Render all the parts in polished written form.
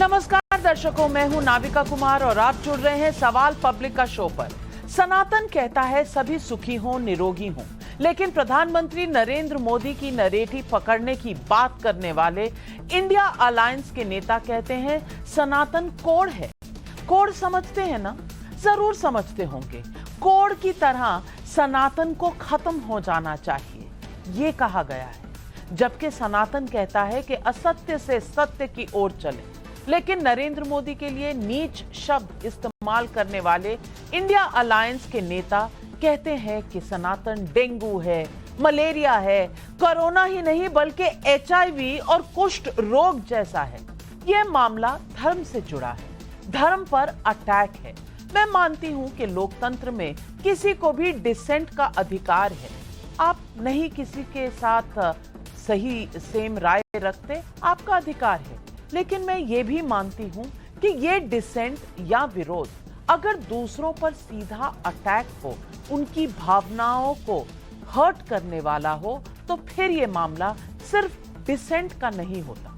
नमस्कार दर्शकों, मैं हूं नाविका कुमार और आप जुड़ रहे हैं सवाल पब्लिक का शो पर। सनातन कहता है सभी सुखी हों, निरोगी हों, लेकिन प्रधानमंत्री नरेंद्र मोदी की नरेटिव पकड़ने की बात करने वाले इंडिया अलायंस के नेता कहते हैं सनातन कोड है। कोड समझते हैं ना? जरूर समझते होंगे। कोड की तरह सनातन को खत्म हो जाना चाहिए, ये कहा गया है, जबकि सनातन कहता है कि असत्य से सत्य की ओर चले। लेकिन नरेंद्र मोदी के लिए नीच शब्द इस्तेमाल करने वाले इंडिया अलायंस के नेता कहते हैं कि सनातन डेंगू है, मलेरिया है, कोरोना ही नहीं बल्कि HIV और कुष्ठ रोग जैसा है। यह मामला धर्म से जुड़ा है, धर्म पर अटैक है। मैं मानती हूं कि लोकतंत्र में किसी को भी डिसेंट का अधिकार है। आप नहीं किसी के साथ सही सेम राय रखते, आपका अधिकार है। लेकिन मैं ये भी मानती हूं कि ये डिसेंट या विरोध अगर दूसरों पर सीधा अटैक हो, उनकी भावनाओं को हर्ट करने वाला हो, तो फिर ये मामला सिर्फ डिसेंट का नहीं होता।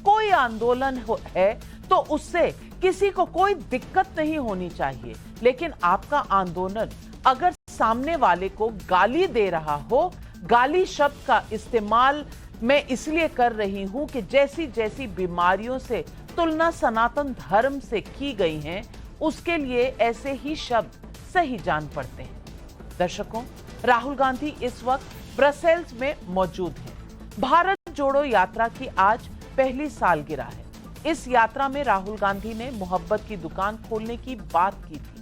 कोई आंदोलन है तो उससे किसी को कोई दिक्कत नहीं होनी चाहिए, लेकिन आपका आंदोलन अगर सामने वाले को गाली दे रहा हो, गाली शब्द का इस्तेमाल मैं इसलिए कर रही हूं कि जैसी जैसी बीमारियों से तुलना सनातन धर्म से की गई है, उसके लिए ऐसे ही शब्द सही जान पड़ते हैं। दर्शकों, राहुल गांधी इस वक्त ब्रसेल्स में मौजूद हैं। भारत जोड़ो यात्रा की आज पहली सालगिरह है। इस यात्रा में राहुल गांधी ने मोहब्बत की दुकान खोलने की बात की थी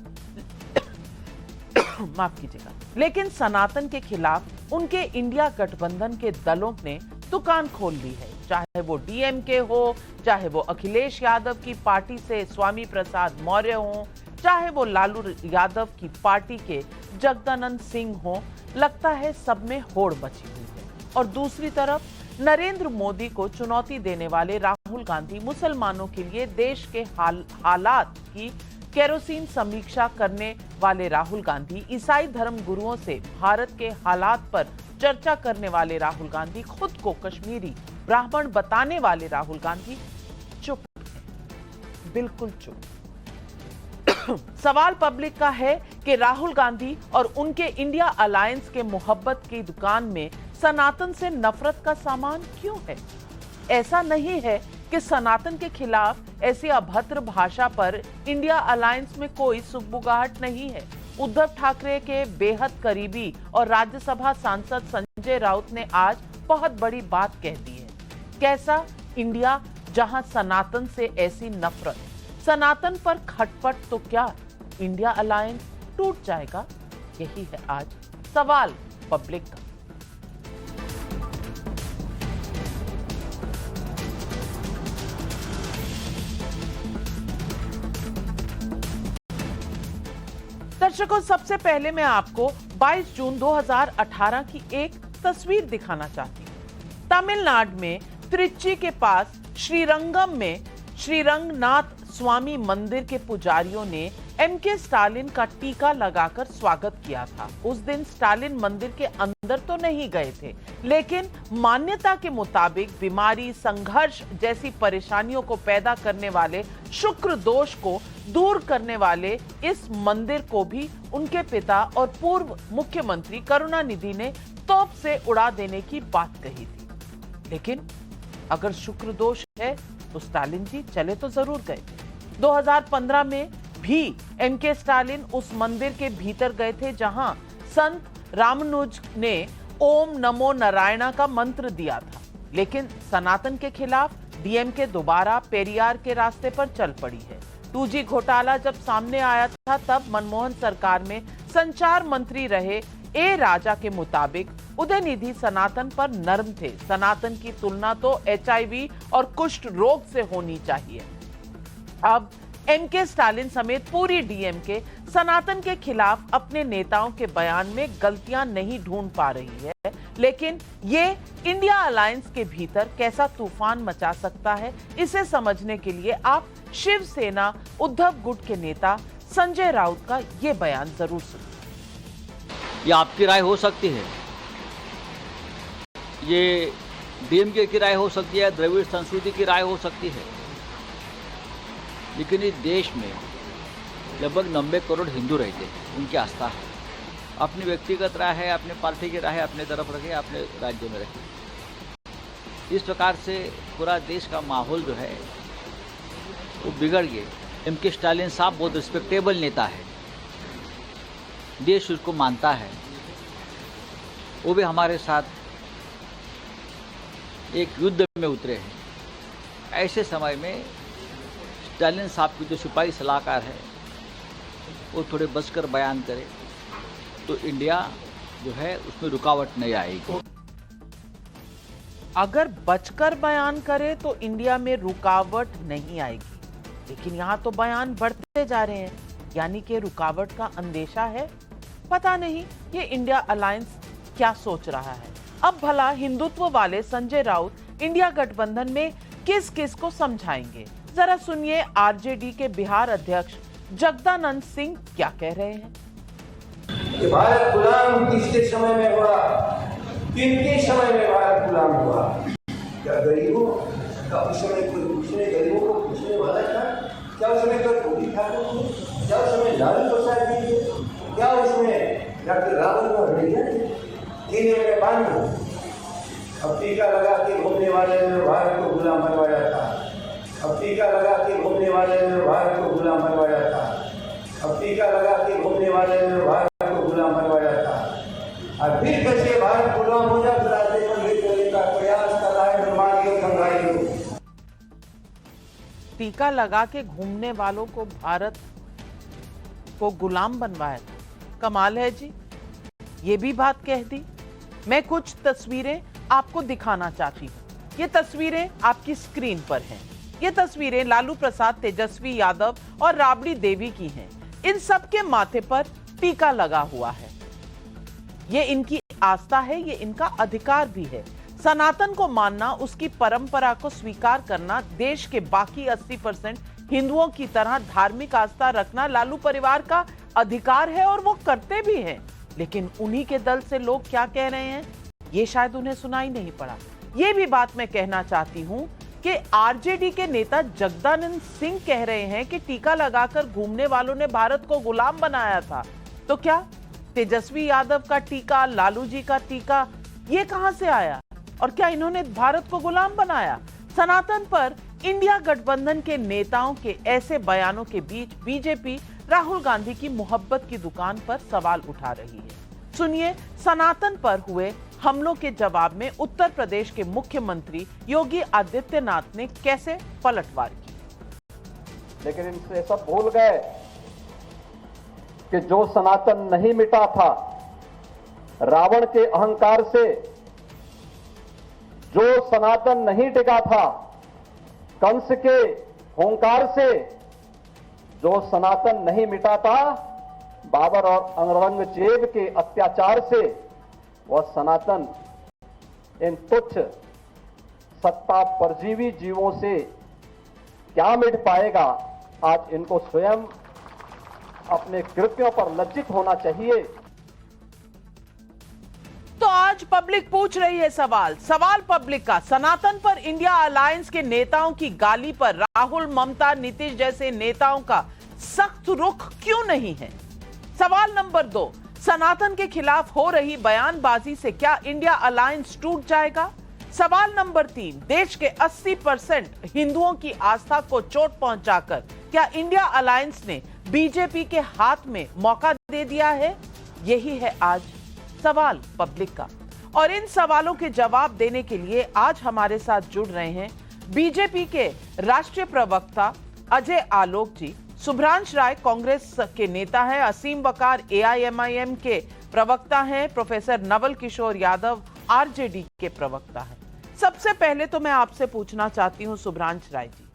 माफ कीजिएगा, लेकिन सनातन के खिलाफ उनके इंडिया गठबंधन के दलों ने दुकान खोल ली है। चाहे वो DMK हो, चाहे वो अखिलेश यादव की पार्टी से स्वामी प्रसाद मौर्य हो, चाहे वो लालू यादव की पार्टी के जगदानंद सिंह हो, लगता है सब में होड़ मची हुई है। और दूसरी तरफ नरेंद्र मोदी को चुनौती देने वाले राहुल गांधी मुसलमानों के लिए देश के हालात की केरोसिन समीक्षा करने वाले राहुल गांधी, ईसाई धर्म गुरुओं से भारत के हालात पर चर्चा करने वाले राहुल गांधी, खुद को कश्मीरी ब्राह्मण बताने वाले राहुल गांधी चुप हैं, बिल्कुल चुप। सवाल पब्लिक का है कि राहुल गांधी और उनके इंडिया अलायंस के मोहब्बत की दुकान में सनातन से नफरत का सामान क्यों है? ऐसा नहीं है कि सनातन के खिलाफ ऐसी अभद्र भाषा पर इंडिया अलायंस में कोई सुगबुगाहट नहीं है। उद्धव ठाकरे के बेहद करीबी और राज्यसभा सांसद संजय राउत ने आज बहुत बड़ी बात कह दी है। कैसा इंडिया जहां सनातन से ऐसी नफरत, सनातन पर खटपट, तो क्या इंडिया अलायंस टूट जाएगा? यही है आज सवाल पब्लिक का। दर्शकों, सबसे पहले मैं आपको 22 जून 2018 की एक तस्वीर दिखाना चाहती हूँ। तमिलनाडु में त्रिची के पास श्रीरंगम में श्रीरंगनाथ स्वामी मंदिर के पुजारियों ने MK स्टालिन का टीका लगाकर स्वागत किया था। उस दिन स्टालिन मंदिर के अंदर तो नहीं गए थे, लेकिन मान्यता के मुताबिक बीमारी, संघर्ष जैसी परेशानियों को पैदा करने वाले शुक्र दोष को दूर करने वाले इस मंदिर को भी उनके पिता और पूर्व मुख्यमंत्री करुणानिधि ने तोप से उड़ा देने की बात कही थी। लेकिन अगर शुक्र दोष है तो स्टालिन जी चले तो जरूर गए थे। 2015 में भी MK स्टालिन उस मंदिर के भीतर गए थे जहां संत रामानुज ने ओम नमो नारायणा का मंत्र दिया था। लेकिन सनातन के खिलाफ DMK दोबारा पेरियार के रास्ते पर चल पड़ी है। 2G घोटाला जब सामने आया था, तब मनमोहन सरकार में संचार मंत्री रहे A राजा के मुताबिक उदयनिधि सनातन पर नर्म थे। सनातन की तुलना तो HIV और कुष्ठ रोग से होनी चाहिए। अब MK स्टालिन समेत पूरी DMK सनातन के खिलाफ अपने नेताओं के बयान में गलतियां नहीं ढूंढ पा रही है, लेकिन ये इंडिया अलायंस के भीतर कैसा तूफान मचा सकता है, इसे समझने के लिए आप शिवसेना उद्धव गुट के नेता संजय राउत का ये बयान जरूर सुनिए। ये आपकी राय हो सकती है, ये DMK की राय हो सकती है, द्रविड़ संस्कृति की राय हो सकती है, लेकिन इस देश में लगभग 90 करोड़ हिंदू रहते हैं, उनकी आस्था है। अपनी व्यक्तिगत राय है, अपने पार्टी की राय है, अपने तरफ रखे, अपने राज्य में रखे। इस प्रकार से पूरा देश का माहौल जो है वो बिगड़ गए। M.K. स्टालिन साहब बहुत रिस्पेक्टेबल नेता है, देश उसको मानता है। वो भी हमारे साथ एक युद्ध में उतरे हैं। ऐसे समय में स्टालिन साहब की जो सिपाही सलाहकार है वो थोड़े बचकर बयान करे तो इंडिया जो है उसमें रुकावट नहीं आएगी। अगर बचकर बयान करे तो इंडिया में रुकावट नहीं आएगी, लेकिन यहाँ तो बयान बढ़ते जा रहे हैं, यानी कि रुकावट का अंदेशा है। पता नहीं ये इंडिया अलायंस क्या सोच रहा है। अब भला हिंदुत्व वाले संजय राउत इंडिया गठबंधन में किस किस को समझाएंगे, जरा सुनिए आरजेडी के बिहार अध्यक्ष जगदानंद सिंह क्या कह रहे हैं। कि भारत गुलाम किसके समय में हुआ, किनके समय में भारत गुलाम हुआ? क्या गरीबों का उस समय कोई पूछने, गरीबों को पूछने वाला था? क्या उस समय कोई मोदी ठाकुर थे? क्या उस समय लालू प्रसाद जी थे? क्या उसमें डॉक्टर रावत भैया थे? तीन मेरे बांध अब टीका लगा के घूमने वाले ने भारत को गुलाम बनवाया था। अब टीका लगा के घूमने वाले ने भारत को गुलाम बनवाया था। अब टीका लगा के घूमने वाले ने भारत को गुलाम बनवाया था। और फिर कैसे भारत गुलाम हो जाए रास्ते पर ले चलने का प्रयास कर रहा है निर्माणियों कंगाइयों। टीका लगा के घूमने वालों को भारत को गुलाम बनवाया था। कमाल है जी, ये भी बात कह दी। मैं कुछ तस्वीरें आपको दिखाना चाहती हूँ। ये तस्वीरें आपकी स्क्रीन पर हैं। ये तस्वीरें लालू प्रसाद, तेजस्वी यादव और राबड़ी देवी की हैं। इन सब के माथे पर टीका लगा हुआ है। ये इनकी आस्था है, ये इनका अधिकार भी है। सनातन को मानना, उसकी परंपरा को स्वीकार करना, देश के बाकी 80% हिंदुओं की तरह धार्मिक आस्था रखना लालू परिवार का अधिकार है और वो करते भी हैं। लेकिन उन्हीं के दल से लोग क्या कह रहे हैं, ये शायद उन्हें सुनाई नहीं पड़ा। ये भी बात मैं कहना चाहती हूं कि आरजेडी के नेता जगदानंद सिंह कह रहे हैं कि टीका लगाकर घूमने वालों ने भारत को गुलाम बनाया था। तो क्या तेजस्वी यादव का टीका, लालू जी का टीका, ये कहां से आया? और क्या इन्होंने भारत को गुलाम बनाया? सनातन पर इंडिया गठबंधन के नेताओं के ऐसे बयानों के बीच बीजेपी राहुल गांधी की मोहब्बत की दुकान पर सवाल उठा रही है। सुनिए सनातन पर हुए हमलों के जवाब में उत्तर प्रदेश के मुख्यमंत्री योगी आदित्यनाथ ने कैसे पलटवार की। लेकिन इनसे सब भूल गए कि जो सनातन नहीं मिटा था, रावण के अहंकार से जो सनातन नहीं टिका था, कंस के हुंकार से जो सनातन नहीं मिटा था, बाबर और औरंगजेब के अत्याचार से वह सनातन इन तुच्छ सत्ता परजीवी जीवों से क्या मिट पाएगा? आज इनको स्वयं अपने कृत्यों पर लज्जित होना चाहिए। तो आज पब्लिक पूछ रही है सवाल पब्लिक का, सनातन पर इंडिया अलायंस के नेताओं की गाली पर राहुल, ममता, नीतीश जैसे नेताओं का सख्त रुख क्यों नहीं है? सवाल नंबर 2, सनातन के खिलाफ हो रही बयानबाजी से क्या इंडिया अलायंस टूट जाएगा? सवाल नंबर 3, देश के 80% हिंदुओं की आस्था को चोट पहुंचाकर क्या इंडिया अलायंस ने बीजेपी के हाथ में मौका दे दिया है? यही है आज सवाल पब्लिक का। और इन सवालों के जवाब देने के लिए आज हमारे साथ जुड़ रहे हैं बीजेपी के राष्ट्रीय प्रवक्ता अजय आलोक जी, शुभ्रांश राय कांग्रेस के नेता हैं, असीम वकार एआईएमआईएम के प्रवक्ता हैं, प्रोफेसर नवल किशोर यादव आरजेडी के प्रवक्ता हैं। सबसे पहले तो मैं आपसे पूछना चाहती हूं शुभ्रांश राय जी,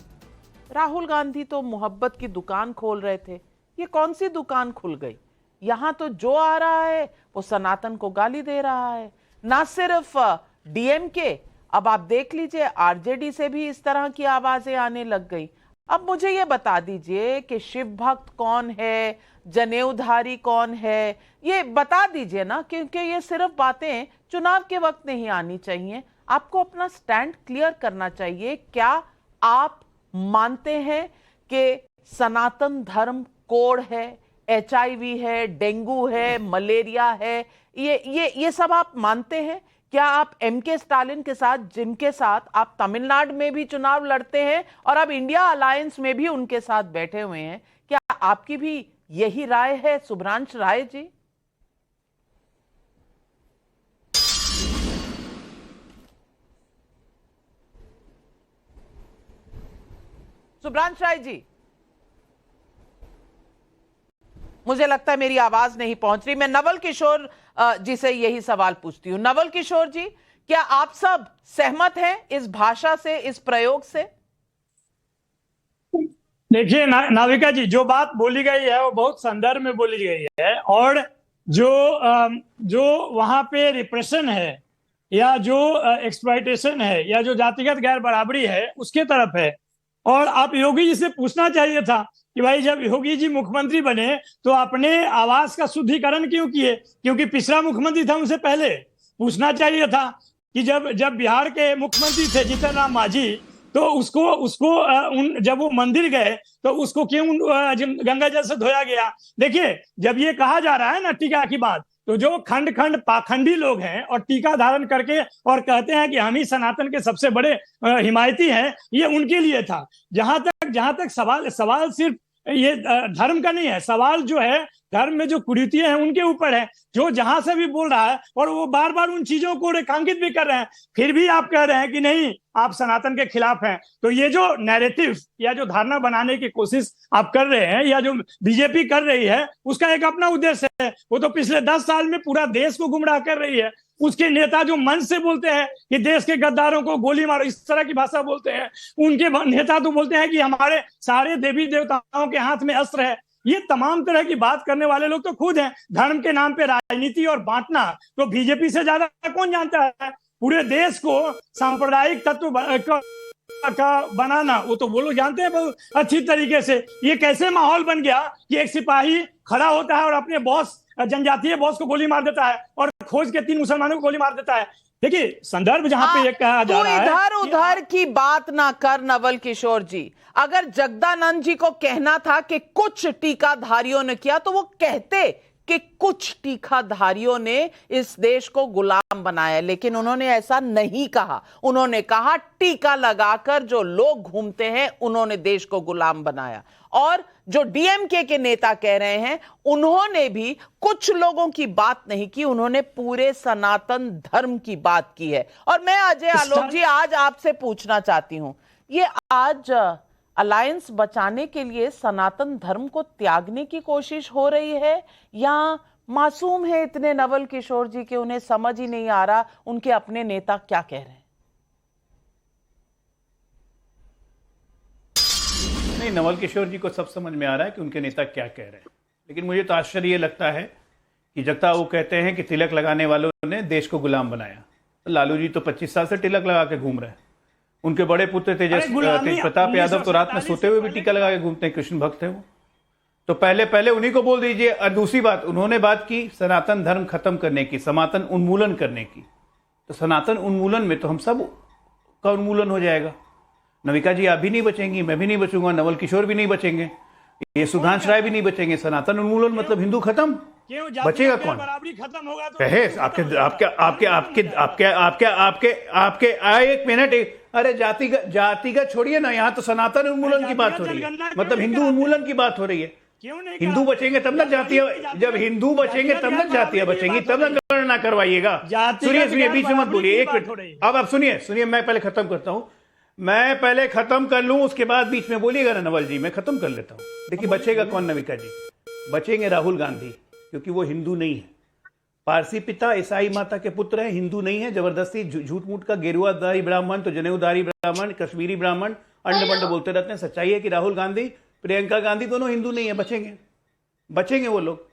राहुल गांधी तो मोहब्बत की दुकान खोल रहे थे, ये कौन सी दुकान खुल गई? यहां तो जो आ रहा है वो सनातन को गाली दे रहा है। ना सिर्फ डीएमके, अब आप देख लीजिए आरजेडी से भी इस तरह की आवाजें आने लग गई। अब मुझे ये बता दीजिए कि शिव भक्त कौन है, जनेऊधारी कौन है, ये बता दीजिए ना, क्योंकि ये सिर्फ बातें चुनाव के वक्त नहीं आनी चाहिए। आपको अपना स्टैंड क्लियर करना चाहिए। क्या आप मानते हैं कि सनातन धर्म कोढ़ है, HIV है, डेंगू है, मलेरिया है, ये सब आप मानते हैं? क्या आप MK स्टालिन के साथ, जिनके साथ आप तमिलनाडु में भी चुनाव लड़ते हैं और अब इंडिया अलायंस में भी उनके साथ बैठे हुए हैं, क्या आपकी भी यही राय है शुभ्रांश राय जी? शुभ्रांश राय जी, मुझे लगता है मेरी आवाज नहीं पहुंच रही। मैं नवल किशोर जी से यही सवाल पूछती हूं। नवल किशोर जी, क्या आप सब सहमत हैं इस भाषा से, इस प्रयोग से? देखिए नाविका जी, जो बात बोली गई है वो बहुत संदर्भ में बोली गई है, और जो वहां पे रिप्रेशन है या जो एक्सप्लॉयटेशन है या जो जातिगत गैर बराबरी है उसके तरफ है। और आप योगी जी से पूछना चाहिए था कि भाई जब योगी जी मुख्यमंत्री बने तो अपने आवास का शुद्धिकरण क्यों किए, क्योंकि पिछला मुख्यमंत्री था उनसे पहले। पूछना चाहिए था कि जब बिहार के मुख्यमंत्री थे जीतन राम मांझी, तो उसको जब वो मंदिर गए तो उसको क्यों गंगा जल से धोया गया। देखिए, जब ये कहा जा रहा है ना टीका की बात, तो जो खंड खंड पाखंडी लोग हैं और टीका धारण करके और कहते हैं कि हम ही सनातन के सबसे बड़े हिमायती हैं, ये उनके लिए था। जहां तक सवाल सिर्फ ये धर्म का नहीं है, सवाल जो है धर्म में जो कुरीतियां हैं उनके ऊपर है। जो जहां से भी बोल रहा है और वो बार बार उन चीजों को रेखांकित भी कर रहे हैं, फिर भी आप कह रहे हैं कि नहीं आप सनातन के खिलाफ हैं। तो ये जो नैरेटिव या जो धारणा बनाने की कोशिश आप कर रहे हैं या जो बीजेपी कर रही है, उसका एक अपना उद्देश्य है। वो तो पिछले 10 साल में पूरा देश को गुमराह कर रही है। उसके नेता जो मन से बोलते हैं कि देश के गद्दारों को गोली मारो, इस तरह की भाषा बोलते हैं, उनके नेता तो बोलते हैं कि हमारे सारे देवी देवताओं के हाथ में अस्त्र है। ये तमाम तरह की बात करने वाले लोग तो खुद हैं। धर्म के नाम पे राजनीति और बांटना तो बीजेपी से ज्यादा कौन जानता है। पूरे देश को सांप्रदायिक तत्व का बनाना वो तो वो लोग जानते हैं बहुत अच्छी तरीके से। ये कैसे माहौल बन गया कि एक सिपाही खड़ा होता है और अपने बॉस, जनजातीय बॉस को गोली मार देता है और खोज के 3 मुसलमानों को गोली मार देता है। देखिए संदर्भ जहां पे ये कहा जा रहा है, इधर उधर की बात ना कर नवल किशोर जी। अगर जगदानंद जी को कहना था कि कुछ टीकाधारियों ने किया, तो वो कहते कि कुछ टीकाधारियों ने इस देश को गुलाम बनाया, लेकिन उन्होंने ऐसा नहीं कहा। उन्होंने कहा टीका लगाकर जो लोग घूमते हैं उन्होंने देश को गुलाम बनाया। और जो डीएमके के नेता कह रहे हैं, उन्होंने भी कुछ लोगों की बात नहीं की, उन्होंने पूरे सनातन धर्म की बात की है। और मैं अजय आलोक जी आज आपसे पूछना चाहती हूं, ये आज अलायंस बचाने के लिए सनातन धर्म को त्यागने की कोशिश हो रही है या मासूम है इतने नवल किशोर जी के उन्हें समझ ही नहीं आ रहा उनके अपने नेता क्या कह रहे हैं? नहीं, नवल किशोर जी को सब समझ में आ रहा है कि उनके नेता क्या कह रहे हैं। लेकिन मुझे तो आश्चर्य ये लगता है कि जगता वो कहते हैं कि तिलक लगाने वालों ने देश को गुलाम बनाया। लालू जी तो 25 साल से तिलक लगा के घूम रहे हैं। उनके बड़े पुत्र तेज प्रताप यादव तो रात में सोते हुए भी टीका लगा के घूमते हैं, कृष्ण भक्त है वो। तो पहले उन्हीं को बोल दीजिए। और दूसरी बात, उन्होंने बात की सनातन धर्म खत्म करने की, सनातन उन्मूलन करने की। तो सनातन उन्मूलन में तो हम सब का उन्मूलन हो जाएगा। नविका जी आप भी नहीं बचेंगी, मैं भी नहीं बचूंगा, नवल किशोर भी नहीं बचेंगे, ये सुधांश राय भी नहीं बचेंगे। सनातन उन्मूलन मतलब हिंदू खत्म, बचेगा कौन? बराबरी खत्म होगा तो कहे आपके एक मिनट, अरे जातिगत छोड़िए ना, यहाँ तो सनातन उन्मूलन की बात हो रही है, मतलब हिंदू उन्मूलन की बात हो रही है। हिंदू बचेंगे तब ना जातीय, जब हिंदू बचेंगे तब ना जातीय बचेंगी, तब ना गणना करवाइएगा। सुनिए बीच में मत बोलिए, एक मिनट अब आप सुनिए, मैं पहले खत्म करता हूं, मैं पहले खत्म कर लूं, उसके बाद बीच में बोलिएगा ना नवल जी, मैं खत्म कर लेता हूं। देखिए बचेगा कौन नविका जी? बचेंगे राहुल गांधी, क्योंकि वो हिंदू नहीं है, पारसी पिता ईसाई माता के पुत्र हैं, हिंदू नहीं है। जबरदस्ती झूठ मूठ का गेरुआधारी ब्राह्मण तो जनेऊधारी ब्राह्मण, कश्मीरी ब्राह्मण अंड बंड बोलते रहते हैं। सच्चाई है कि राहुल गांधी, प्रियंका गांधी दोनों हिंदू नहीं है। बचेंगे वो लोग।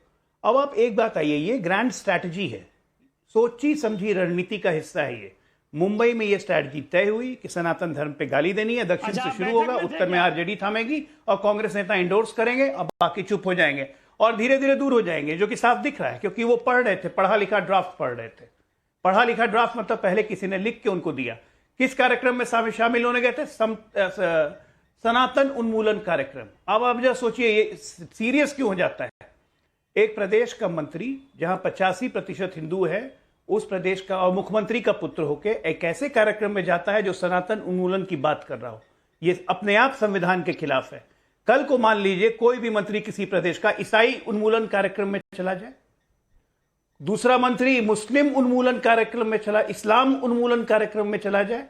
अब आप एक बात आइए, ये ग्रैंड स्ट्रैटेजी है, सोची समझी रणनीति का हिस्सा है ये। मुंबई में ये स्ट्रैटेजी तय हुई कि सनातन धर्म पे गाली देनी है, दक्षिण से शुरू होगा, उत्तर में आरजेडी थामेगी और कांग्रेस नेता इंडोर्स करेंगे और बाकी चुप हो जाएंगे और धीरे धीरे दूर हो जाएंगे, जो कि साफ दिख रहा है, क्योंकि वो पढ़ रहे थे, पढ़ा लिखा ड्राफ्ट पढ़ रहे थे। पढ़ा लिखा ड्राफ्ट मतलब पहले किसी ने लिख के उनको दिया। किस कार्यक्रम में शामिल होने गए थे? सनातन उन्मूलन कार्यक्रम। अब आप जरा सोचिए ये सीरियस क्यों हो जाता है। एक प्रदेश का मंत्री जहां 85% हिंदू है, उस प्रदेश का और मुख्यमंत्री का पुत्र होके एक ऐसे कार्यक्रम में जाता है जो सनातन उन्मूलन की बात कर रहा हो, ये अपने आप संविधान के खिलाफ है। कल को मान लीजिए कोई भी मंत्री किसी प्रदेश का ईसाई उन्मूलन कार्यक्रम में चला जाए, दूसरा मंत्री मुस्लिम उन्मूलन कार्यक्रम में चला, इस्लाम उन्मूलन कार्यक्रम में चला जाए,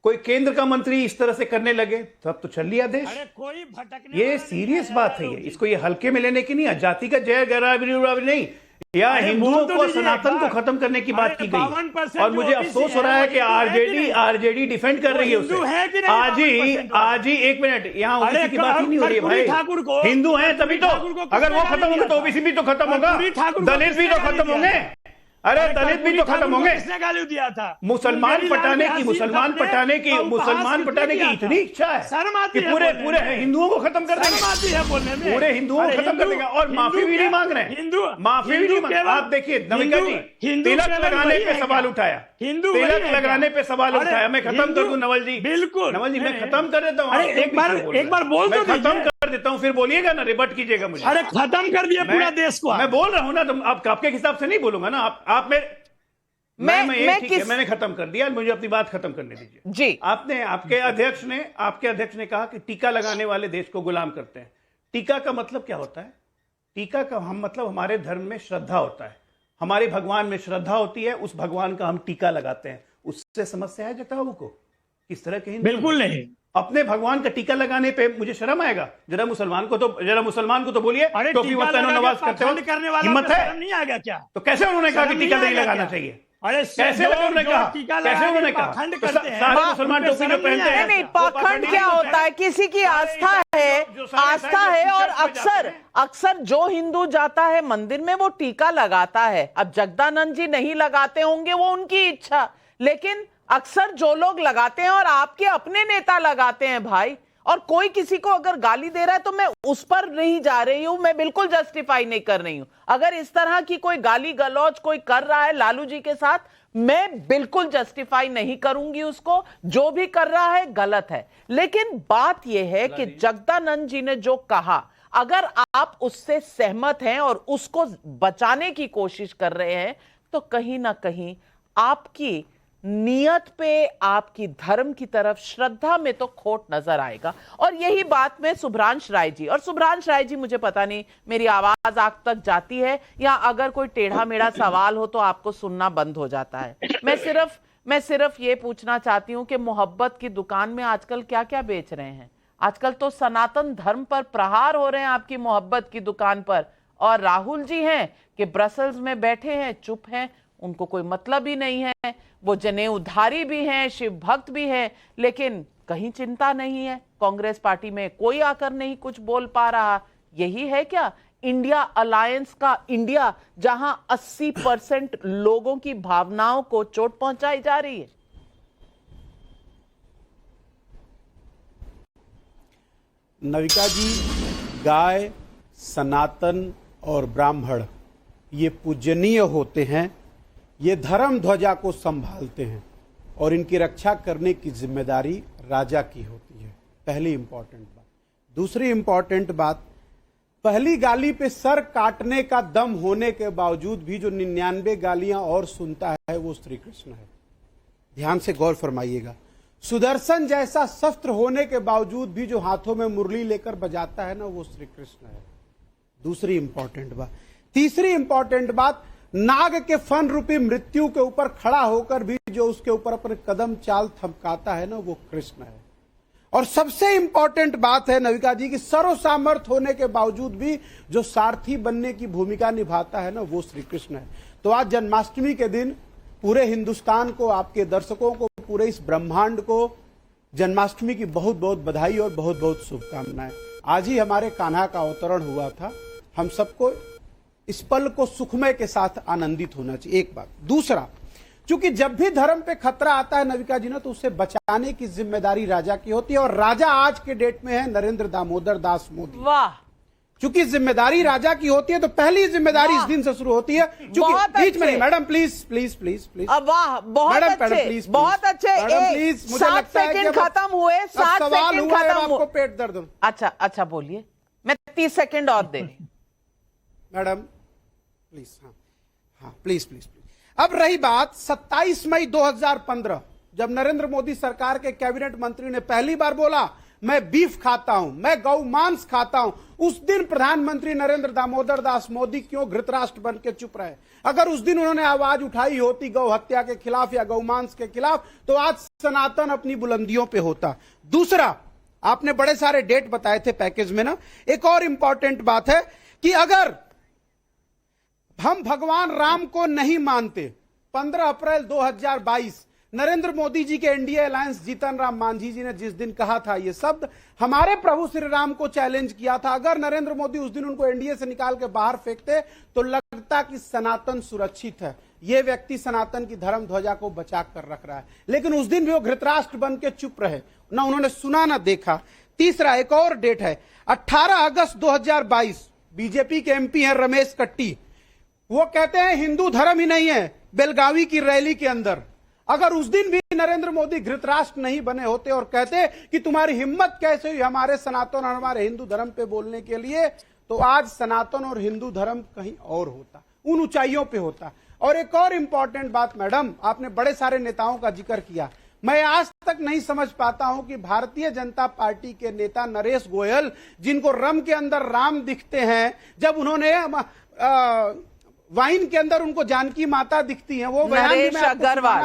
कोई केंद्र का मंत्री इस तरह से करने लगे तो अब तो चल लिया देश। कोई भटकने ये सीरियस बात है, ये इसको ये हल्के में लेने की नहीं है। जाति का जय गैराबरी नहीं, या हिंदुओं को सनातन को खत्म करने की बात की गई। और मुझे अफसोस हो रहा है कि आरजेडी डिफेंड कर रही है उसे। आज ही 1 मिनट, यहाँ ओबीसी की बात ही नहीं हो रही है भाई। हिंदू हैं तभी तो, अगर वो खत्म होंगे तो ओबीसी भी तो खत्म होगा, दलित भी तो खत्म होंगे। अरे दलित भी तो खत्म होंगे। किसने गाली दिया था? मुसलमान पटाने की इतनी इच्छा है कि पूरे हिंदुओं को खत्म कर देंगे, पूरे हिंदुओं को खत्म कर देंगे। और माफी भी नहीं मांग रहे, माफी भी नहीं मांग रहे। आप देखिए नमिका जी तिलक लगाने पे सवाल उठाया, तिलक लगाने पे सवाल उठाया। मैं खत्म कर दूं नवल जी, बिल्कुल नवल जी मैं खत्म कर देता हूँ, एक बार बोल दो, खत्म कर देता हूँ, फिर बोलिएगा ना, रिबट कीजिएगा मुझे। अरे खत्म कर दिया पूरा देश को। मैं बोल रहा हूँ ना, तो आपके हिसाब से नहीं बोलूंगा ना। आप मैंने खत्म कर दिया, मुझे अपनी बात खत्म करने दीजिए जी। आपके अध्यक्ष ने कहा कि टीका लगाने वाले देश को गुलाम करते हैं। टीका का मतलब क्या होता है? टीका का हम मतलब हमारे धर्म में श्रद्धा होता है, हमारे भगवान में श्रद्धा होती है, उस भगवान का हम टीका लगाते हैं। उससे समस्या है जटाऊ को? किस तरह के? बिल्कुल नहीं। अपने भगवान का टीका लगाने पे मुझे शर्म आएगा? जरा मुसलमान को तो बोलिए, टोपी नवाज करते हो, हिम्मत है? नहीं आएगा क्या? तो कैसे उन्होंने कहा कि टीका नहीं लगाना चाहिए? कैसे उन्होंने कहा? सारे मुसलमान टोपी जो पहनते हैं। नहीं, पाखंड क्या होता है? किसी की आस्था है और अक्सर जो हिंदू जाता है मंदिर में वो टीका लगाता है। अब जगदानंद जी नहीं लगाते होंगे, वो उनकी इच्छा, लेकिन अक्सर जो लोग लगाते हैं और आपके अपने नेता लगाते हैं भाई। और कोई किसी को अगर गाली दे रहा है तो मैं उस पर नहीं जा रही हूं, मैं बिल्कुल जस्टिफाई नहीं कर रही हूं। अगर इस तरह की कोई गाली गलौज कोई कर रहा है लालू जी के साथ, मैं बिल्कुल जस्टिफाई नहीं करूंगी उसको। जो भी कर रहा है गलत है। लेकिन बात यह है कि जगदानंद जी ने जो कहा, अगर आप उससे सहमत हैं और उसको बचाने की कोशिश कर रहे हैं, तो कहीं ना कहीं आपकी नियत पे, आपकी धर्म की तरफ श्रद्धा में तो खोट नजर आएगा। और यही बात में सुभ्रांश राय जी, और सुभ्रांश राय जी मुझे पता नहीं मेरी आवाज आप तक जाती है या अगर कोई टेढ़ा मेढ़ा सवाल हो तो आपको सुनना बंद हो जाता है। मैं सिर्फ ये पूछना चाहती हूं कि मोहब्बत की दुकान में आजकल क्या क्या बेच रहे हैं? आजकल तो सनातन धर्म पर प्रहार हो रहे हैं आपकी मोहब्बत की दुकान पर। और राहुल जी हैं कि ब्रसल्स में बैठे हैं, चुप हैं, उनको कोई मतलब ही नहीं है। वो जनेऊधारी भी हैं, शिव भक्त भी हैं, लेकिन कहीं चिंता नहीं है। कांग्रेस पार्टी में कोई आकर नहीं कुछ बोल पा रहा। यही है क्या इंडिया अलायंस का इंडिया, जहां 80% लोगों की भावनाओं को चोट पहुंचाई जा रही है? नविका जी, गाय, सनातन और ब्राह्मण ये पूजनीय होते हैं, ये धर्म ध्वजा को संभालते हैं और इनकी रक्षा करने की जिम्मेदारी राजा की होती है। पहली इंपॉर्टेंट बात। दूसरी इंपॉर्टेंट बात, पहली गाली पे सर काटने का दम होने के बावजूद भी जो 99 गालियां और सुनता है वो श्री कृष्ण है। ध्यान से गौर फरमाइएगा। सुदर्शन जैसा शस्त्र होने के बावजूद भी जो हाथों में मुरली लेकर बजाता है ना, वो श्री कृष्ण है। दूसरी इंपॉर्टेंट बात। तीसरी इंपॉर्टेंट बात, नाग के फन रूपी मृत्यु के ऊपर खड़ा होकर भी जो उसके ऊपर अपने कदम चाल थमकाता है ना, वो कृष्ण है। और सबसे इंपॉर्टेंट बात है नविका जी की, सर्व सामर्थ होने के बावजूद भी जो सारथी बनने की भूमिका निभाता है ना, वो श्री कृष्ण है। तो आज जन्माष्टमी के दिन पूरे हिंदुस्तान को, आपके दर्शकों को, पूरे इस ब्रह्मांड को जन्माष्टमी की बहुत बहुत बधाई और बहुत बहुत शुभकामनाएं। आज ही हमारे कान्हा का अवतरण हुआ था। हम सबको इस पल को सुखमय के साथ आनंदित होना चाहिए, एक बात। दूसरा, क्योंकि जब भी धर्म पे खतरा आता है नविका जी ना, तो उसे बचाने की जिम्मेदारी राजा की होती है। और राजा आज के डेट में है नरेंद्र दामोदर दास मोदी। वाह, क्योंकि जिम्मेदारी राजा की होती है तो पहली जिम्मेदारी इस दिन से शुरू होती है। बहुत बीच में अच्छे। Madam please please please please. वाह, बहुत मैडम, अच्छे, मैडम, प्लीज, बहुत प्लीज। अच्छे। मैडम, प्लीज, मुझे 7 लगता है कि सेकंड अब खत्म हुए, 7 सवाल सेकंड हुआ है, खत्म आपको हुए। पेट दर्द हो। अच्छा अच्छा, बोलिए, मैं 30 सेकंड और दे रही। मैडम प्लीज, हाँ प्लीज प्लीज प्लीज। अब रही बात 27 मई 2015, जब नरेंद्र मोदी सरकार के कैबिनेट मंत्री ने पहली बार बोला मैं बीफ खाता हूं, मैं गौ मांस खाता हूं, उस दिन प्रधानमंत्री नरेंद्र दामोदर दास मोदी क्यों धृतराष्ट्र बन के चुप रहे? अगर उस दिन उन्होंने आवाज उठाई होती गौ हत्या के खिलाफ या गौ मांस के खिलाफ, तो आज सनातन अपनी बुलंदियों पे होता। दूसरा, आपने बड़े सारे डेट बताए थे पैकेज में ना, एक और इंपॉर्टेंट बात है कि अगर हम भगवान राम को नहीं मानते, 15 अप्रैल 2022 नरेंद्र मोदी जी के एनडीए अलायंस जीतन राम मांझी जी ने जिस दिन कहा था ये शब्द, हमारे प्रभु श्री राम को चैलेंज किया था, अगर नरेंद्र मोदी उस दिन उनको एनडीए से निकाल के बाहर फेंकते तो लगता कि सनातन सुरक्षित है, ये व्यक्ति सनातन की धर्म ध्वजा को बचा कर रख रहा है। लेकिन उस दिन भी वो धृतराष्ट्र बन के चुप रहे, ना उन्होंने सुना ना देखा। तीसरा, एक और डेट है 18 अगस्त 2022, बीजेपी के एमपी हैं रमेश कट्टी, वो कहते हैं हिंदू धर्म ही नहीं है, बेलगावी की रैली के अंदर। अगर उस दिन भी नरेंद्र मोदी धृतराष्ट्र नहीं बने होते और कहते कि तुम्हारी हिम्मत कैसे हुई हमारे सनातन और हमारे हिंदू धर्म पे बोलने के लिए, तो आज सनातन और हिंदू धर्म कहीं और होता, उन ऊंचाइयों पे होता। और एक और इंपॉर्टेंट बात मैडम, आपने बड़े सारे नेताओं का जिक्र किया, मैं आज तक नहीं समझ पाता हूं कि भारतीय जनता पार्टी के नेता नरेश गोयल, जिनको रम के अंदर राम दिखते हैं, जब उन्होंने वाइन के अंदर उनको जानकी माता दिखती है, वो नरेश अग्रवाल,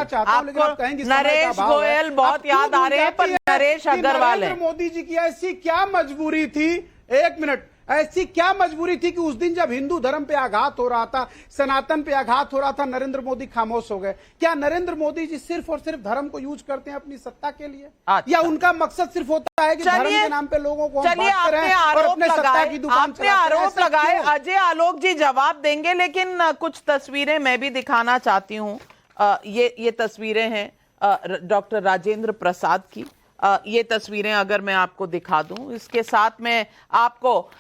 नरेश गोयल बहुत याद आ रहे हैं, पर नरेश अग्रवाल है। मोदी जी की ऐसी क्या मजबूरी थी, एक मिनट, ऐसी क्या मजबूरी थी कि उस दिन जब हिंदू धर्म पे आघात हो रहा था, सनातन पे आघात हो रहा था, नरेंद्र मोदी खामोश हो गए? क्या नरेंद्र मोदी जी सिर्फ और सिर्फ धर्म को यूज करते हैं अपनी सत्ता के लिए? अच्छा। या उनका मकसद सिर्फ होता है कि धर्म के नाम पे लोगों को हम बांटते रहें और अपने सत्ता की दुकान आपने आरोप लगाए, अजय आलोक जी जवाब देंगे, लेकिन कुछ तस्वीरें मैं भी दिखाना चाहती हूँ। ये तस्वीरें हैं डॉक्टर राजेंद्र प्रसाद की। ये तस्वीरें अगर मैं आपको दिखा दूं, इसके साथ में आपको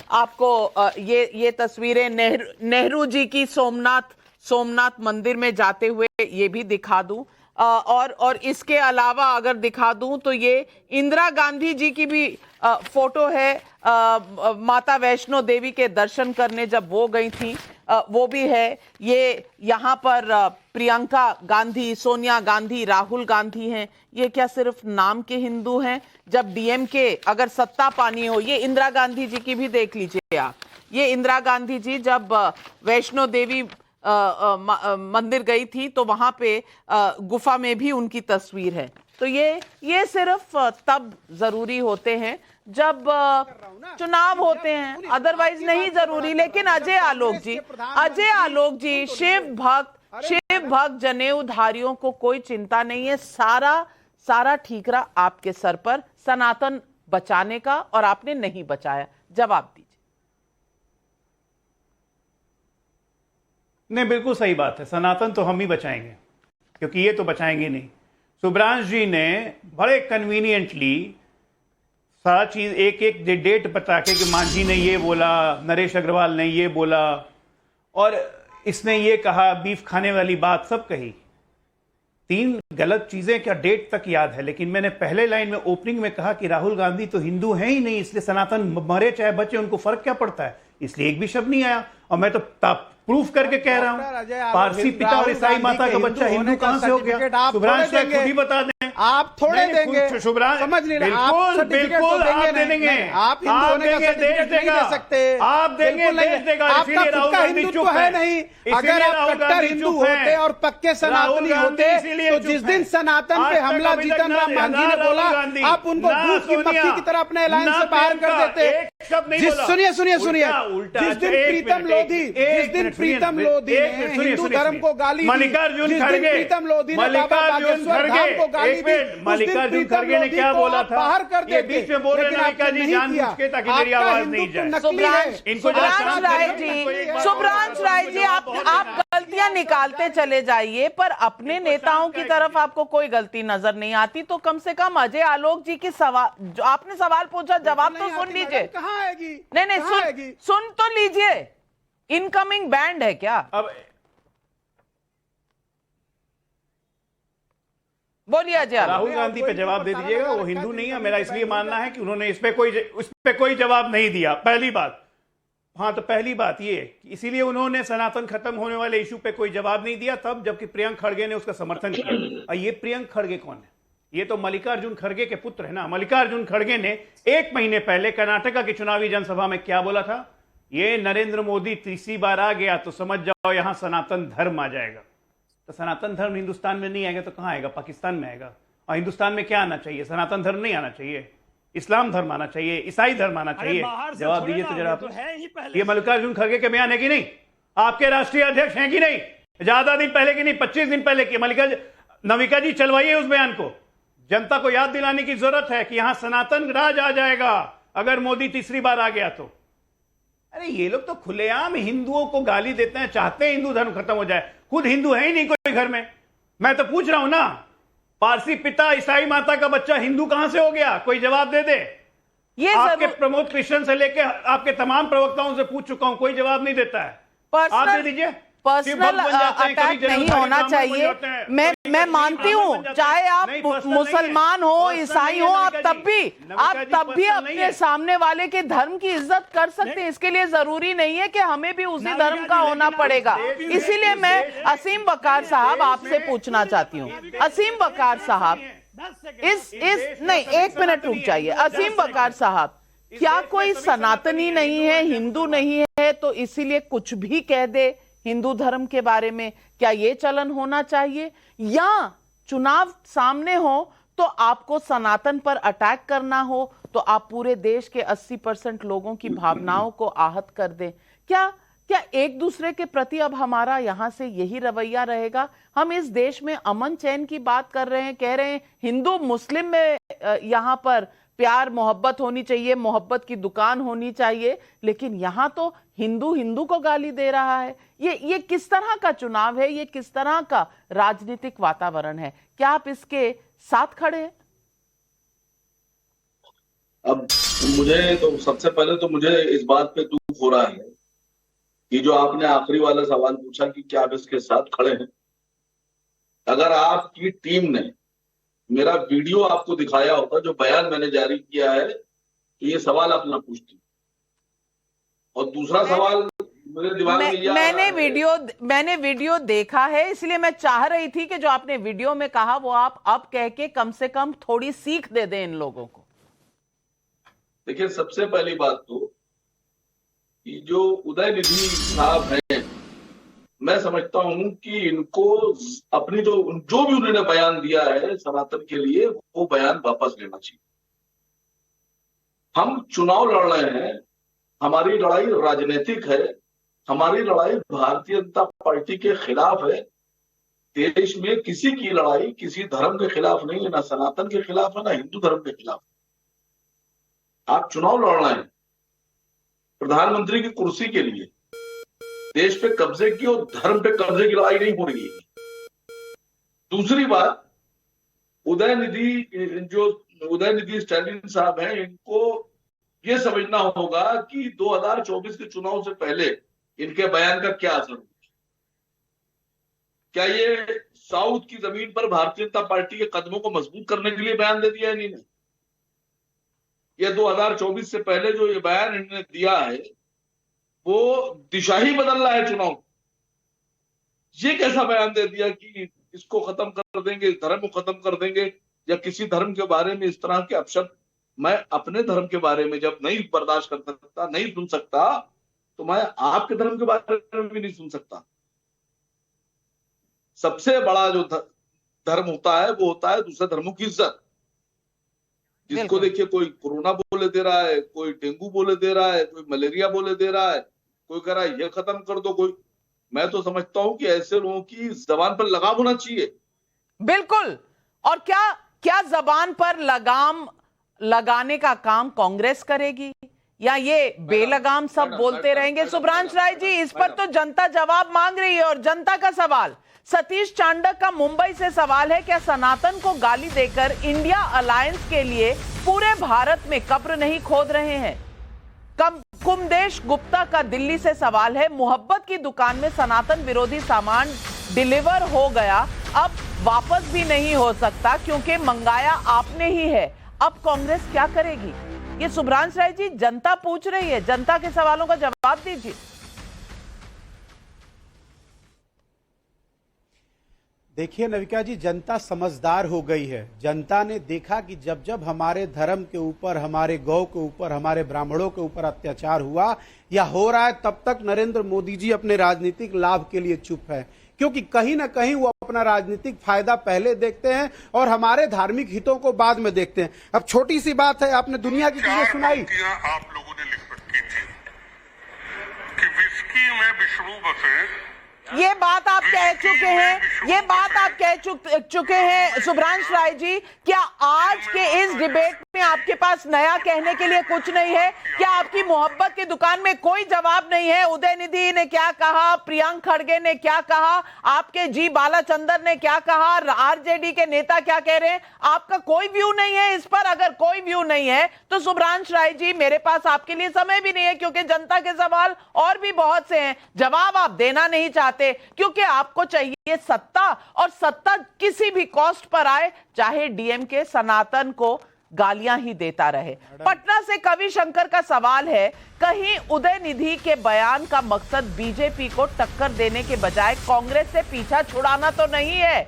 ये तस्वीरें नेहरू जी की सोमनाथ मंदिर में जाते हुए ये भी दिखा दूं, और इसके अलावा अगर दिखा दूं तो ये इंदिरा गांधी जी की भी फोटो है, माता वैष्णो देवी के दर्शन करने जब वो गई थी, वो भी है। ये यहाँ पर प्रियंका गांधी, सोनिया गांधी, राहुल गांधी हैं। ये क्या सिर्फ नाम के हिंदू हैं? जब डीएमके अगर सत्ता पानी हो, ये इंदिरा गांधी जी की भी देख लीजिए आप, ये इंदिरा गांधी जी जब वैष्णो देवी मंदिर गई थी तो वहां पे गुफा में भी उनकी तस्वीर है। तो ये सिर्फ तब जरूरी होते हैं जब चुनाव होते हैं, अदरवाइज नहीं जरूरी। लेकिन अजय आलोक जी शिव भक्त जनेऊधारियों को कोई चिंता नहीं है, सारा ठीकरा आपके सर पर, सनातन बचाने का, और आपने नहीं बचाया। जवाब दीजिए। नहीं, बिल्कुल सही बात है, सनातन तो हम ही बचाएंगे, क्योंकि ये तो बचाएंगे नहीं। सुब्रांश जी ने बड़े कन्वीनियंटली सारा चीज एक एक डेट बता के कि मांझी ने ये बोला, नरेश अग्रवाल ने ये बोला, और इसने ये कहा, बीफ खाने वाली बात सब कही। 3 गलत चीजें क्या डेट तक याद है, लेकिन मैंने पहले लाइन में ओपनिंग में कहा कि राहुल गांधी तो हिंदू हैं ही नहीं, इसलिए सनातन मरे चाहे बचे उनको फर्क क्या पड़ता है, इसलिए एक भी शब्द नहीं आया। और मैं तो प्रूफ करके कह रहा हूं, पारसी पिता और ईसाई माता का बच्चा हिंदू कहां से हो गया? सुब्रांश खुद ही बता दें। आप थोड़े देंगे, सुब्रांश समझ नहीं रहे, बिल्कुल आप देंगे, आप हिंदू होने का सर्टिफिकेट नहीं दे सकते, आप देंगे, देश देगा। आपका खुद का हिंदुत्व है नहीं। अगर आप कट्टर हिंदू होते और पक्के सनातनी होते तो जिस दिन सनातन पे हमला जीतन राम मांझी ने बोला, आप उनको दूध की मक्खी की तरह अपने अलायंस से बाहर कर देते। सुनिए जिस दिन प्रीतम लोधी ने हिंदू धर्म को गाली दी, मल्लिकार्जुन खड़गे मल्लिकार्जुन खड़गे ने क्या बोला था? बाहर कर देते। बीच में बोल रहे नविका जी जानबूझ के, ताकि मेरी आवाज नहीं जाए। सुब्रांश राय जी, आप गलतियां निकालते चले जाइए, पर अपने नेताओं की तरफ आपको कोई गलती नजर नहीं आती। तो कम से कम अजय आलोक जी की सवाल, जो आपने सवाल पूछा, जवाब तो सुन लीजिए। कहाँ आएगी? नहीं, सुन तो लीजिए। इनकमिंग बैंड है क्या? अब बोलिए अजय आलोक। राहुल गांधी पे जवाब दे दीजिएगा, वो हिंदू नहीं है। मेरा इसलिए मानना है कि उन्होंने उस पे कोई जवाब नहीं दिया, पहली बात। हाँ, तो पहली बात ये, इसीलिए उन्होंने सनातन खत्म होने वाले इशू पे कोई जवाब नहीं दिया तब, जबकि प्रियंक खड़गे ने उसका समर्थन किया। और ये प्रियंक खड़गे कौन है? ये तो मल्लिकार्जुन खड़गे के पुत्र है ना। मल्लिकार्जुन खड़गे ने 1 महीने पहले कर्नाटका की चुनावी जनसभा में क्या बोला था? ये नरेंद्र मोदी तीसरी बार आ गया तो समझ जाओ यहां सनातन धर्म आ जाएगा। तो सनातन धर्म हिंदुस्तान में नहीं आएगा तो कहां आएगा? पाकिस्तान में आएगा। और हिंदुस्तान में क्या आना चाहिए? सनातन धर्म नहीं आना चाहिए, इस्लाम धर्म आना चाहिए, ईसाई धर्म आना चाहिए। जवाब दीजिए तो जरा। ये मल्लिकार्जुन खड़गे के बयान है कि नहीं? आपके राष्ट्रीय अध्यक्ष हैं कि नहीं? ज्यादा दिन पहले की नहीं, 25 दिन पहले की। नविका जी चलवाइए उस बयान को। जनता को याद दिलाने की जरूरत है कि यहां सनातन राज आ जाएगा अगर मोदी तीसरी बार आ गया तो। अरे ये लोग तो खुलेआम हिंदुओं को गाली देते हैं, चाहते हैं हिंदू धर्म खत्म हो जाए। खुद हिंदू है ही नहीं कोई घर में। मैं तो पूछ रहा हूं ना, पारसी पिता ईसाई माता का बच्चा हिंदू कहां से हो गया? कोई जवाब दे दे। ये आपके प्रमोद कृष्ण से लेके आपके तमाम प्रवक्ताओं से पूछ चुका हूं, कोई जवाब नहीं देता है। आप दे दीजिए। पर्सनल अटैक नहीं होना चाहिए। मैं मानती हूँ, चाहे आप मुसलमान हो, ईसाई हो, आप तब भी अपने सामने वाले के धर्म की इज्जत कर सकते हैं। इसके लिए जरूरी नहीं है कि हमें भी उसी धर्म का होना पड़ेगा। इसीलिए मैं असीम बकार साहब आपसे पूछना चाहती हूँ। असीम बकार साहब, नहीं, 1 मिनट रुक जाइए। असीम बकार साहब, क्या कोई सनातनी नहीं है, हिंदू नहीं है तो इसीलिए कुछ भी कह दे हिंदू धर्म के बारे में? क्या यह चलन होना चाहिए? या चुनाव सामने हो तो आपको सनातन पर अटैक करना हो तो आप पूरे देश के 80% लोगों की भावनाओं को आहत कर दें? क्या एक दूसरे के प्रति अब हमारा यहां से यही रवैया रहेगा? हम इस देश में अमन चैन की बात कर रहे हैं, कह रहे हैं हिंदू मुस्लिम में यहां पर प्यार मोहब्बत होनी चाहिए, मोहब्बत की दुकान होनी चाहिए, लेकिन यहां तो हिंदू को गाली दे रहा है। ये किस तरह का चुनाव है? ये किस तरह का राजनीतिक वातावरण है? क्या आप इसके साथ खड़े हैं? अब मुझे तो सबसे पहले तो मुझे इस बात पे दुख हो रहा है कि जो आपने आखिरी वाला सवाल पूछा कि क्या आप इसके साथ खड़े हैं। अगर आपकी टीम ने मेरा वीडियो आपको दिखाया होता, जो बयान मैंने जारी किया है, तो ये सवाल आप ना पूछती। और दूसरा सवाल मेरे दिमाग में मैंने वीडियो देखा है, इसलिए मैं चाह रही थी कि जो आपने वीडियो में कहा वो आप अब कह के कम से कम थोड़ी सीख दे दें इन लोगों को। देखिए, सबसे पहली बात तो कि जो उदयनिधि साहब हैं, मैं समझता हूं कि इनको अपनी जो भी उन्होंने बयान दिया है सनातन के लिए, वो बयान वापस लेना चाहिए। हम चुनाव लड़ रहे हैं, हमारी लड़ाई राजनीतिक है, हमारी लड़ाई भारतीय जनता पार्टी के खिलाफ है। देश में किसी की लड़ाई किसी धर्म के खिलाफ नहीं है, ना सनातन के खिलाफ है, ना हिंदू धर्म के खिलाफ। आप चुनाव लड़ रहे हैं प्रधानमंत्री की कुर्सी के लिए, देश पे कब्जे की और धर्म पे कब्जे की लड़ाई नहीं हो रही है। दूसरी बात, उदयनिधि स्टैलिन साहब हैं, इनको ये समझना होगा कि 2024 के चुनाव से पहले इनके बयान का क्या असर होगा। क्या ये साउथ की जमीन पर भारतीय जनता पार्टी के कदमों को मजबूत करने के लिए बयान दे दिया है इन्होंने? ये 2024 से पहले जो ये बयान इन्होंने दिया है वो दिशा ही बदल रहा है चुनाव। ये कैसा बयान दे दिया कि इसको खत्म कर देंगे, इस धर्म को खत्म कर देंगे, या किसी धर्म के बारे में इस तरह के अपशब्द। मैं अपने धर्म के बारे में जब नहीं बर्दाश्त कर सकता, नहीं सुन सकता, तो मैं आपके धर्म के बारे में भी नहीं सुन सकता। सबसे बड़ा जो धर्म होता है वो होता है दूसरे धर्मों की इज्जत। जिसको देखिए, कोई कोरोना बोले दे रहा है, कोई डेंगू बोले दे रहा है, कोई मलेरिया बोले दे रहा है, कोई कह रहा है ये खत्म कर दो, कोई। मैं तो समझता हूं कि ऐसे लोगों की जबान पर लगाम होना चाहिए। बिल्कुल। और क्या जबान पर लगाम लगाने का काम कांग्रेस करेगी या ये बेलगाम सब बोलते रहेंगे? शुभ्रांश राय जी, इस पर तो जनता जवाब मांग रही है। और जनता का सवाल, सतीश चांडक का मुंबई से सवाल है, क्या सनातन को गाली देकर इंडिया अलायंस के लिए पूरे भारत में कब्र नहीं खोद रहे हैं? कुमदेश गुप्ता का दिल्ली से सवाल है, मोहब्बत की दुकान में सनातन विरोधी सामान डिलीवर हो गया, अब वापस भी नहीं हो सकता क्योंकि मंगाया आपने ही है, अब कांग्रेस क्या करेगी? ये शुभ्रांश राय जी, जनता पूछ रही है, जनता के सवालों का जवाब दीजिए। देखिए नविका जी, जनता समझदार हो गई है। जनता ने देखा कि जब जब हमारे धर्म के ऊपर, हमारे गौ के ऊपर, हमारे ब्राह्मणों के ऊपर अत्याचार हुआ या हो रहा है, तब तक नरेंद्र मोदी जी अपने राजनीतिक लाभ के लिए चुप है, क्योंकि कहीं ना कहीं वो अपना राजनीतिक फायदा पहले देखते हैं और हमारे धार्मिक हितों को बाद में देखते हैं। अब छोटी सी बात है, आपने दुनिया की चीजें सुनाई। आप लोगों ने लिख रखी थी कि विस्की में विष्णु बसे। ये बात आप कह चुके हैं, ये बात आप कह चुके हैं शुभ्रांश राय जी। क्या आज के इस डिबेट में आपके पास नया कहने के लिए कुछ नहीं है? क्या आपकी मोहब्बत की दुकान में कोई जवाब नहीं है? उदयनिधि ने क्या कहा, प्रियंक खड़गे ने क्या कहा, आपके जी बालाचंदर ने क्या कहा, आरजेडी के नेता क्या कह रहे हैं? आपका कोई व्यू नहीं है इस पर? अगर कोई व्यू नहीं है तो शुभ्रांश राय जी, मेरे पास आपके लिए समय भी नहीं है, क्योंकि जनता के सवाल और भी बहुत से हैं। जवाब आप देना नहीं चाहते क्योंकि आपको चाहिए सत्ता, और सत्ता किसी भी कॉस्ट पर आए, चाहे डीएमके सनातन को गालियां ही देता रहे। पटना से कवि शंकर का सवाल है, कहीं उदयनिधि के बयान का मकसद बीजेपी को टक्कर देने के बजाय कांग्रेस से पीछा छुड़ाना तो नहीं है?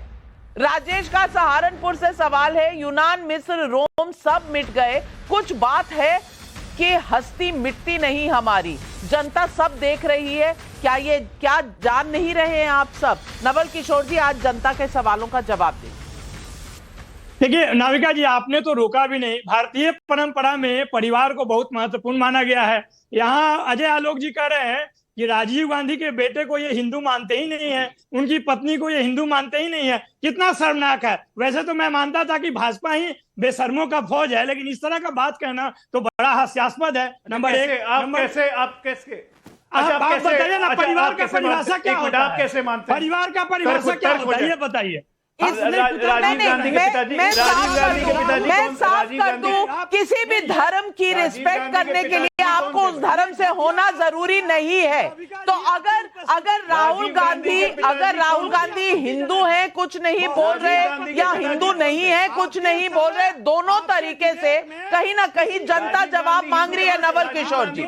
राजेश का सहारनपुर से सवाल है, यूनान, मिस्र, रोम सब मिट गए, कुछ बात है कि हस्ती मिटती नहीं हमारी, जनता सब देख रही है, क्या जान नहीं रहे हैं आप सब? नवल किशोर जी, आज जनता के सवालों का जवाब दें। देखिए नाविका जी, आपने तो रोका भी नहीं। भारतीय परंपरा में परिवार को बहुत महत्वपूर्ण माना गया है। यहाँ अजय आलोक जी कह रहे हैं कि राजीव गांधी के बेटे को ये हिंदू मानते ही नहीं है, उनकी पत्नी को ये हिंदू मानते ही नहीं है। कितना शर्मनाक है। वैसे तो मैं मानता था कि भाजपा ही बेशर्मों का फौज है, लेकिन इस तरह का बात कहना तो बड़ा हास्यास्पद है। नंबर एक, आप कैसे आप बताइए ना, परिवार का परिभाषा क्या होता है? आप कैसे मानते हैं? परिवार का परिभाषा क्या होता है, ये बताइए। राजीव गांधी के पिताजी, मैं साफ कर दूं, किसी भी धर्म की रिस्पेक्ट करने के लिए आपको उस धर्म से होना जरूरी नहीं है। तो अगर राहुल गांधी हिंदू हैं, कुछ नहीं बोल रहे, या हिंदू नहीं है, कुछ नहीं बोल रहे, दोनों तरीके से कहीं ना कहीं जनता जवाब मांग रही है। नवल किशोर जी,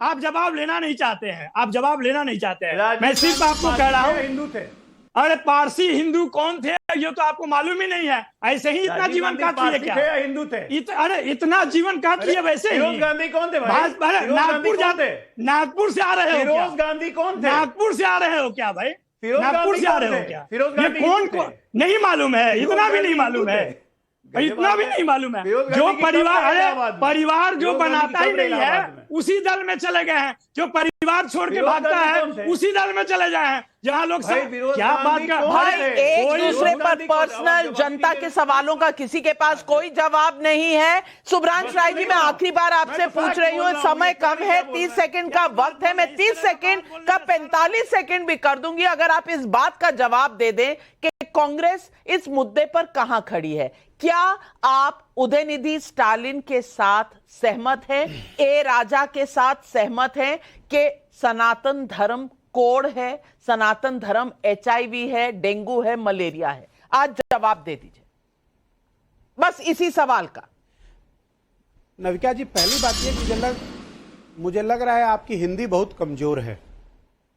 आप जवाब लेना नहीं चाहते हैं, आप जवाब लेना नहीं चाहते हैं। मैं सिर्फ आपको कह रहा हूँ, हिंदू थे। अरे पारसी हिंदू कौन थे ये तो आपको मालूम ही नहीं है। ऐसे ही इतना जीवन काट लिए क्या? हिंदू थे। अरे इतना जीवन काट लिए वैसे ही। फिरोज गांधी कौन थे भाई? नागपुर जाते, नागपुर से आ रहे हो क्या? फिरोज गांधी कौन थे? नागपुर से आ रहे हो क्या भाई? नागपुर से आ रहे हो क्या? फिरोज गांधी कौन नहीं मालूम है, इतना भी नहीं मालूम है, इतना भी नहीं मालूम है। जो परिवार, अरे परिवार जो बनाता ही नहीं है उसी दल में चले गए हैं, जो परिवार छोड़ के भागता है उसी दल में चले जाए हैं, जहां लोग क्या बात कर भाई, एक दूसरे पर पर्सनल जनता के सवालों का किसी के पास कोई जवाब नहीं है। शुभ्रांश राय जी, मैं आखिरी बार आपसे पूछ रही हूँ, समय कम है, 30 सेकंड का वक्त है, मैं 30 सेकंड का 45 सेकंड भी कर दूंगी अगर आप इस बात का जवाब दे दें कि कांग्रेस इस मुद्दे पर कहां खड़ी है। क्या आप उदयनिधि स्टालिन के साथ सहमत हैं, ए राजा के साथ सहमत हैं कि सनातन धर्म कोड़ है, सनातन धर्म HIV है, डेंगू है, मलेरिया है? आज जवाब दे दीजिए बस इसी सवाल का। नविका जी, पहली बात यह कि मुझे लग रहा है आपकी हिंदी बहुत कमजोर है।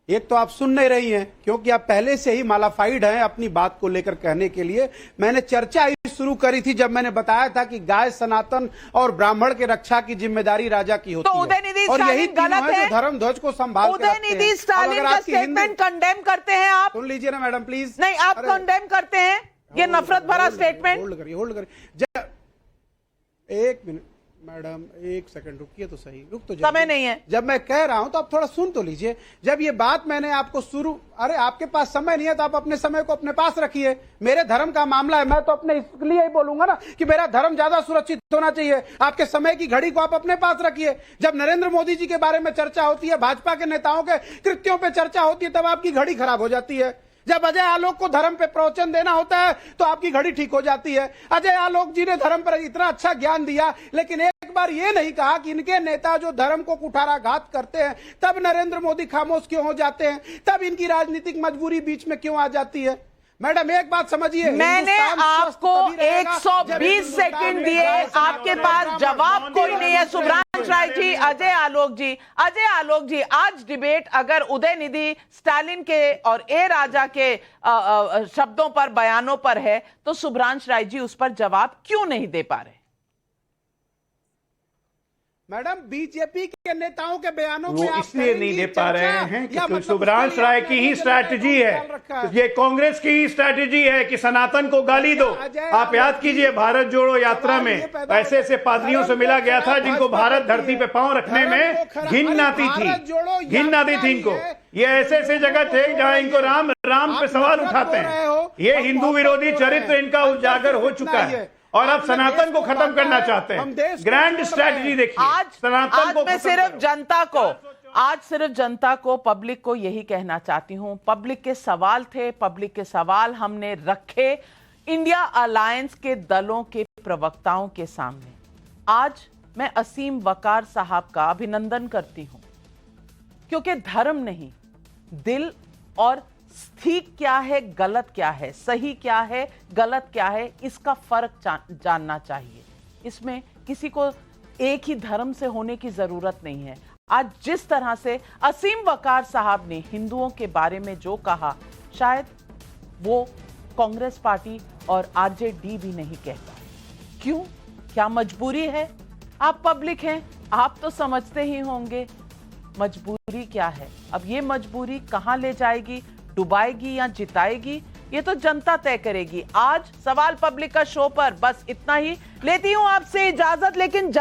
एक तो आप सुन नहीं रही हैं क्योंकि आप पहले से ही मालाफाइड हैं अपनी बात को लेकर कहने के लिए। मैंने चर्चा शुरू करी थी जब मैंने बताया था कि गाय, सनातन और ब्राह्मण के रक्षा की जिम्मेदारी राजा की होती है, और यही गलत है जो धर्म ध्वज को संभाल कर रखते हैं। उदयनिधि स्टालिन का स्टेटमेंट कंडेम करते हैं आप? सुन लीजिए ना मैडम प्लीज। नहीं, आप कंडेम करते हैं ये नफरत भरा स्टेटमेंट? होल्ड करिए एक मिनट मैडम एक सेकंड रुकिए तो सही, रुक तो समय नहीं है। जब मैं कह रहा हूं तो आप थोड़ा सुन तो लीजिए। जब ये बात मैंने आपको अरे आपके पास समय नहीं है तो आप अपने समय को अपने पास रखिए। मेरे धर्म का मामला है, मैं तो अपने इसलिए ही बोलूंगा ना कि मेरा धर्म ज्यादा सुरक्षित होना चाहिए। आपके समय की घड़ी को आप अपने पास रखिए। जब नरेंद्र मोदी जी के बारे में चर्चा होती है, भाजपा के नेताओं के कृत्यों पर चर्चा होती है, तब आपकी घड़ी खराब हो जाती है। जब अजय आलोक को धर्म पे प्रवचन देना होता है तो आपकी घड़ी ठीक हो जाती है। अजय आलोक जी ने धर्म पर इतना अच्छा ज्ञान दिया, लेकिन एक बार ये नहीं कहा कि इनके नेता जो धर्म को कुठाराघात करते हैं, तब नरेंद्र मोदी खामोश क्यों हो जाते हैं, तब इनकी राजनीतिक मजबूरी बीच में क्यों आ जाती है। मैडम एक बात समझिए, मैंने आपको 120 सेकंड दिए, आपके पास जवाब कोई नहीं है। सुभ्रांश राय जी, अजय आलोक जी, आज डिबेट अगर उदयनिधि स्टालिन के और ए राजा के शब्दों पर, बयानों पर है, तो सुभ्रांश राय जी उस पर जवाब क्यों नहीं दे पा रहे? मैडम बीजेपी के नेताओं के बयानों वो पे इसलिए नहीं दे पा रहे हैं कि सुभ्रांश राय की ही स्ट्रैटेजी है, ये कांग्रेस की ही स्ट्रैटेजी है कि सनातन को गाली दो। आप याद कीजिए, भारत जोड़ो यात्रा में ऐसे ऐसे पादरियों से मिला गया था जिनको भारत धरती पे पांव रखने में घिन आती थी इनको। ये ऐसे ऐसे जगह थे जहां इनको राम पे सवाल उठाते हैं। ये हिंदू विरोधी चरित्र इनका उजागर हो चुका है और अब सनातन को खत्म करना चाहते हैं। ग्रैंड स्ट्रैटेजी देखिए। आज मैं सिर्फ जनता को, पब्लिक को यही कहना चाहती हूं। पब्लिक के सवाल थे, पब्लिक के सवाल हमने रखे इंडिया अलायंस के दलों के प्रवक्ताओं के सामने। आज मैं असीम वकार साहब का अभिनंदन करती हूं, क्योंकि धर्म नहीं, दिल और ठीक क्या है, गलत क्या है, सही क्या है, गलत क्या है, इसका फर्क जानना चाहिए। इसमें किसी को एक ही धर्म से होने की जरूरत नहीं है। आज जिस तरह से असीम वकार साहब ने हिंदुओं के बारे में जो कहा, शायद वो कांग्रेस पार्टी और आरजेडी भी नहीं कहता। क्यों? क्या मजबूरी है? आप पब्लिक हैं, आप तो समझते ही होंगे मजबूरी क्या है। अब ये मजबूरी कहां ले जाएगी, डुबाएगी या जिताएगी, ये तो जनता तय करेगी। आज सवाल पब्लिक का शो पर बस इतना ही। लेती हूं आपसे इजाजत, लेकिन